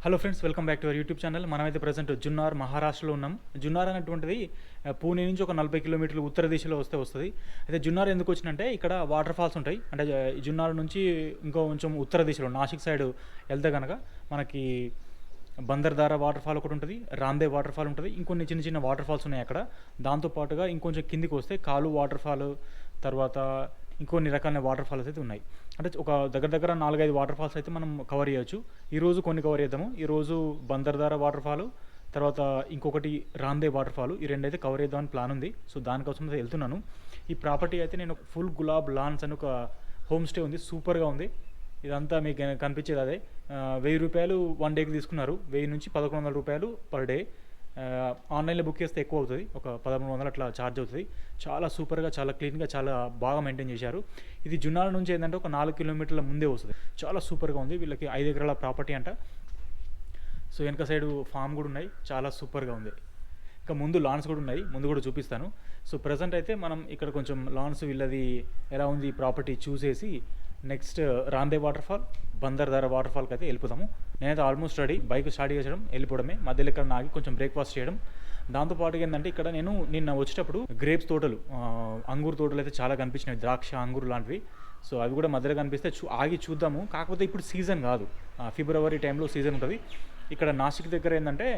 Hello friends, welcome back to our YouTube channel. మనమైతే present Junnar మహారాష్ట్రలో ఉన్నాం. జున్నార్ అనేటువంటిది పూణే నుంచి ఒక 40 కిలోమీటర్లు ఉత్తర దిశలో వస్తుంది. అయితే జున్నార్ ఎందుకు వచ్చినంటే ఇక్కడ వాటర్ ఫాల్స్ ఉంటాయి. అంటే ఈ జున్నార్ నుంచి ఇంకో కొంచెం ఉత్తర దిశలో నాసిక్ సైడ్ వెళ్తే కనుక మనకి బందర్దారా వాటర్ ఫాల్ ఒకటి ఉంటుంది, రాందే వాటర్ ఫాల్ ఉంటుంది, ఇంకొన్ని చిన్న చిన్న వాటర్ ఫాల్స్ ఉన్నాయి అక్కడ. దాంతోపాటుగా ఇంకొంచెం కిందికి వస్తే కాలు వాటర్ ఫాల్, తర్వాత ఇంకొన్ని రకాల వాటర్ ఫాల్స్ అయితే ఉన్నాయి. అంటే ఒక దగ్గర 4-5 వాటర్ ఫాల్స్ అయితే మనం కవర్ చేయొచ్చు. ఈరోజు కొన్ని కవర్ చేద్దాము. ఈరోజు బందర్దారా వాటర్ ఫాల్, తర్వాత ఇంకొకటి రాందే వాటర్ ఫాల్, ఈ రెండైతే కవర్ చేద్దామని ప్లాన్ ఉంది. సో దానికోసం అయితే వెళ్తున్నాను. ఈ ప్రాపర్టీ అయితే నేను ఫుల్ గులాబ్ లాన్స్ అని ఒక హోమ్ స్టే ఉంది, సూపర్గా ఉంది. ఇదంతా మీకు కనిపించేది అదే. 1000 రూపాయలు 1 డేకి తీసుకున్నారు. 1000 నుంచి 1100 రూపాయలు పర్ డే. ఆన్లైన్లో బుక్ చేస్తే ఎక్కువ అవుతుంది, ఒక 1300 అట్లా ఛార్జ్ అవుతుంది. చాలా సూపర్గా, చాలా క్లీన్గా, చాలా బాగా మెయింటైన్ చేశారు. ఇది జున్నాల నుంచి ఏంటంటే ఒక 4 కిలోమీటర్ల ముందే వస్తుంది. చాలా సూపర్గా ఉంది. వీళ్ళకి 5 ఎకరాల ప్రాపర్టీ అంట. సో వెనక సైడు ఫామ్ కూడా ఉన్నాయి, చాలా సూపర్గా ఉంది. ఇంకా ముందు లాన్స్ కూడా ఉన్నాయి, ముందు కూడా చూపిస్తాను. సో ప్రజెంట్ అయితే మనం ఇక్కడ కొంచెం లాన్స్ వీళ్ళది ఎలా ఉంది ప్రాపర్టీ చూసేసి నెక్స్ట్ రాందే వాటర్ ఫాల్, బందర్దారా వాటర్ ఫాల్కి అయితే వెళ్ళిపోతాము. నేనైతే ఆల్మోస్ట్ రెడీ. బైక్ స్టార్ట్ చేయడం, వెళ్ళిపోవడమే. మధ్యలో ఇక్కడ నాగి కొంచెం బ్రేక్ఫాస్ట్ చేయడం. దాంతోపాటుగా ఏంటంటే ఇక్కడ నేను నిన్న వచ్చేటప్పుడు గ్రేప్స్ తోటలు, అంగూరు తోటలు అయితే చాలా కనిపించినాయి, ద్రాక్ష అంగూరు లాంటివి. సో అవి కూడా మధ్యలో కనిపిస్తే ఆగి చూద్దాము. కాకపోతే ఇప్పుడు సీజన్ కాదు, ఫిబ్రవరి టైంలో సీజన్ ఉంటుంది. ఇక్కడ నాసిక్ దగ్గర ఏంటంటే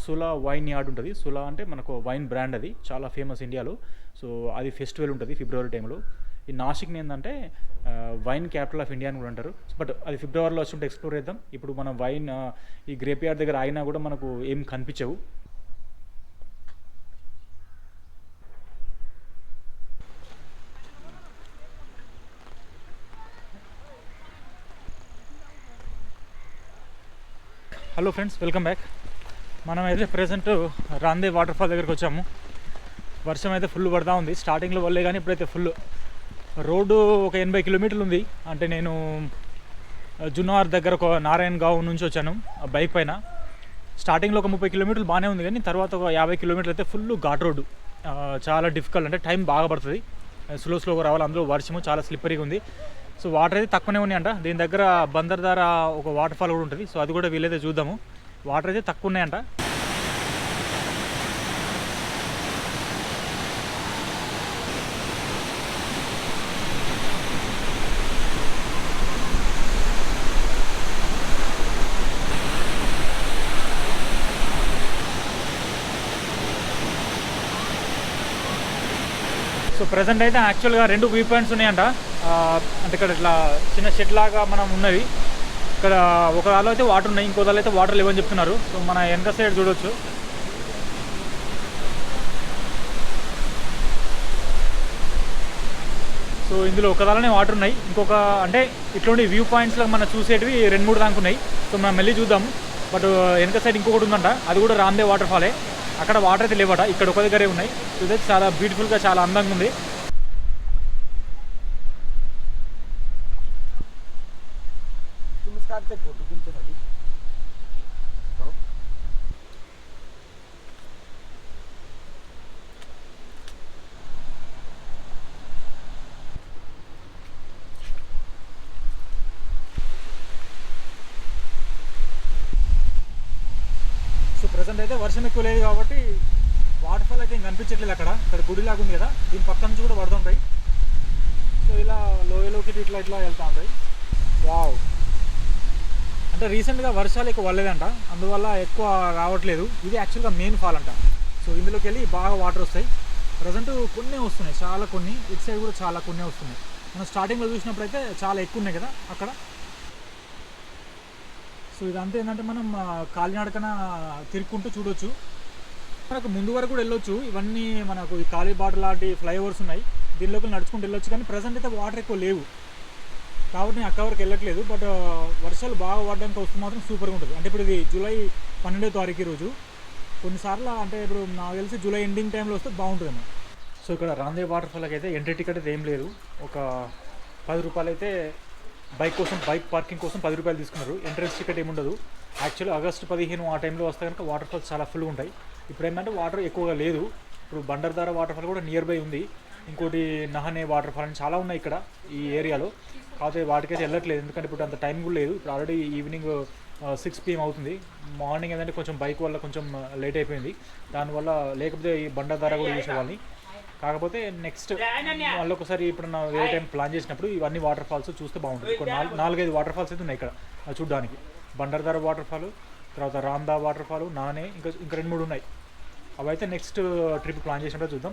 సులా వైన్ యార్డ్ ఉంటుంది. సులా అంటే మనకు వైన్ బ్రాండ్, అది చాలా ఫేమస్ ఇండియాలో. సో అది ఫెస్టివల్ ఉంటుంది ఫిబ్రవరి టైంలో. ఈ నాసిక్ని ఏంటంటే వైన్ క్యాపిటల్ ఆఫ్ ఇండియా అని కూడా అంటారు. బట్ అది ఫిబ్రవరిలో వచ్చి ఎక్స్ప్లోర్ చేద్దాం. ఇప్పుడు మనం వైన్ ఈ గ్రేప్ యార్డ్ దగ్గర ఆగినా కూడా మనకు ఏం కనిపించవు. Hello friends, welcome back. మనం అయితే ప్రజెంట్ రాందే వాటర్ ఫాల్ దగ్గరికి వచ్చాము. వర్షం అయితే ఫుల్ పడుతూ ఉంది. స్టార్టింగ్లో వల్లే కానీ ఇప్పుడైతే ఫుల్. రోడ్డు ఒక 80 కిలోమీటర్లు ఉంది. అంటే నేను జున్నార్ దగ్గర ఒక నారాయణ్ గావ్ నుంచి వచ్చాను బైక్ పైన. స్టార్టింగ్లో ఒక 30 కిలోమీటర్లు బాగానే ఉంది, కానీ తర్వాత ఒక 50 కిలోమీటర్లు అయితే ఫుల్ ఘాట్ రోడ్డు. చాలా డిఫికల్ట్, అంటే టైం బాగా పడుతుంది. స్లోగా రావాలి, అందులో వర్షము చాలా స్లిప్పరీగా ఉంది. సో వాటర్ అయితే తక్కువనే ఉన్నాయంట. దీని దగ్గర బందర్దారా ఒక వాటర్ ఫాల్ కూడా ఉంటుంది. సో అది కూడా వీలైతే చూద్దాము. వాటర్ అయితే తక్కువ ఉన్నాయంట. సో ప్రజెంట్ అయితే యాక్చువల్గా 2 వ్యూ పాయింట్స్ ఉన్నాయంట. అంటే ఇక్కడ ఇట్లా చిన్న షెడ్ లాగా మనం ఉన్నవి. ఇక్కడ ఒక దాలో అయితే వాటర్ ఉన్నాయి, ఇంకో దాలో అయితే వాటర్ లేవని చెప్తున్నారు. సో మన వెనక సైడ్ చూడవచ్చు. సో ఇందులో ఒక దాలోనే వాటర్ ఉన్నాయి, ఇంకొక అంటే ఇట్లాంటి వ్యూ పాయింట్స్లో మనం చూసేటివి 2-3 దాకా ఉన్నాయి. సో మనం మళ్ళీ చూద్దాము. బట్ వెనక సైడ్ ఇంకొకటి ఉందంట, అది కూడా రాందే వాటర్ ఫాలే. అక్కడ వాటర్ అయితే లేవట, ఇక్కడ ఒక దగ్గరే ఉన్నాయి. ఇదైతే చాలా బ్యూటిఫుల్గా, చాలా అందంగా ఉంది. సో ప్రజెంట్ అయితే వర్షం ఎక్కువ లేదు కాబట్టి వాటర్ ఫాల్ అయితే కనిపించట్లేదు. అక్కడ గుడిలాగా ఉంది కదా, దీని పక్క నుంచి కూడా పడుతుంటాయి. సో ఇలా లోయలోకి ఇట్లా వెళ్తూ ఉంటాయి. వావ్. అంటే రీసెంట్గా వర్షాలు ఎక్కువ పడలేదంట, అందువల్ల ఎక్కువ రావట్లేదు. ఇది యాక్చువల్గా మెయిన్ ఫాల్ అంట. సో ఇందులోకి వెళ్ళి బాగా వాటర్ వస్తాయి. ప్రజెంట్ కొన్నే వస్తున్నాయి, చాలా కొన్ని. ఇటు సైడ్ కూడా చాలా కొన్నే వస్తున్నాయి. మనం స్టార్టింగ్లో చూసినప్పుడు అయితే చాలా ఎక్కువ ఉన్నాయి కదా అక్కడ. సో ఇదంతా ఏంటంటే మనం కాలినడకన తిరుక్కుంటూ చూడొచ్చు. మనకు ముందు వరకు కూడా వెళ్ళొచ్చు. ఇవన్నీ మనకు ఈ కాళీబాట లాంటి ఫ్లైఓవర్స్ ఉన్నాయి, దీనిలోకి నడుచుకుంటూ వెళ్ళొచ్చు. కానీ ప్రజెంట్ అయితే వాటర్ ఎక్కువ లేవు కాబట్టి నేను అక్క వరకు వెళ్ళట్లేదు. బట్ వర్షాలు బాగా పడడానికి వస్తే మాత్రం సూపర్గా ఉంటుంది. అంటే ఇప్పుడు ఇది జూలై 12వ తారీఖు రోజు. కొన్నిసార్లు అంటే ఇప్పుడు నాకు తెలిసి జూలై ఎండింగ్ టైంలో వస్తే బాగుంటుందేమో. సో ఇక్కడ రాందే వాటర్ ఫాల్కి అయితే ఎంట్రీ టికెట్ అయితే ఏం లేదు. ఒక 10 రూపాయలు అయితే బైక్ పార్కింగ్ కోసం 10 రూపాయలు తీసుకున్నారు. ఎంట్రన్స్ టికెట్ ఏముండదు. యాక్చువల్లీ ఆగస్టు 15 ఆ టైంలో వస్తే కనుక వాటర్ ఫాల్స్ చాలా ఫుల్గా ఉంటాయి. ఇప్పుడు ఏంటంటే వాటర్ ఎక్కువగా లేదు. ఇప్పుడు బండర్దారా వాటర్ ఫాల్ కూడా నియర్ బై ఉంది. ఇంకోటి నహనే వాటర్ ఫాల్ అని చాలా ఉన్నాయి ఇక్కడ ఈ ఏరియాలో. కాకపోతే వాటికైతే వెళ్ళట్లేదు, ఎందుకంటే ఇప్పుడు అంత టైం కూడా లేదు. ఇప్పుడు ఆల్రెడీ ఈవినింగ్ 6 PM అవుతుంది. మార్నింగ్ ఏంటంటే కొంచెం బైక్ వల్ల కొంచెం లేట్ అయిపోయింది. దానివల్ల లేకపోతే ఈ బండధార కూడా చూసేవాళ్ళని. కాకపోతే నెక్స్ట్ మళ్ళీ ఒకసారి ఇప్పుడున్న వేరే టైం ప్లాన్ చేసినప్పుడు ఇవన్నీ వాటర్ ఫాల్స్ చూస్తే బాగుంటుంది. ఒక 4-5 వాటర్ ఫాల్స్ అయితే ఉన్నాయి ఇక్కడ చూడడానికి. బండర్ధార వాటర్ ఫాల్, తర్వాత రామ్దా వాటర్ ఫాల్, నానే, ఇంకా 2-3 ఉన్నాయి. అవైతే నెక్స్ట్ ట్రిప్ ప్లాన్ చేసినప్పుడు చూద్దాం.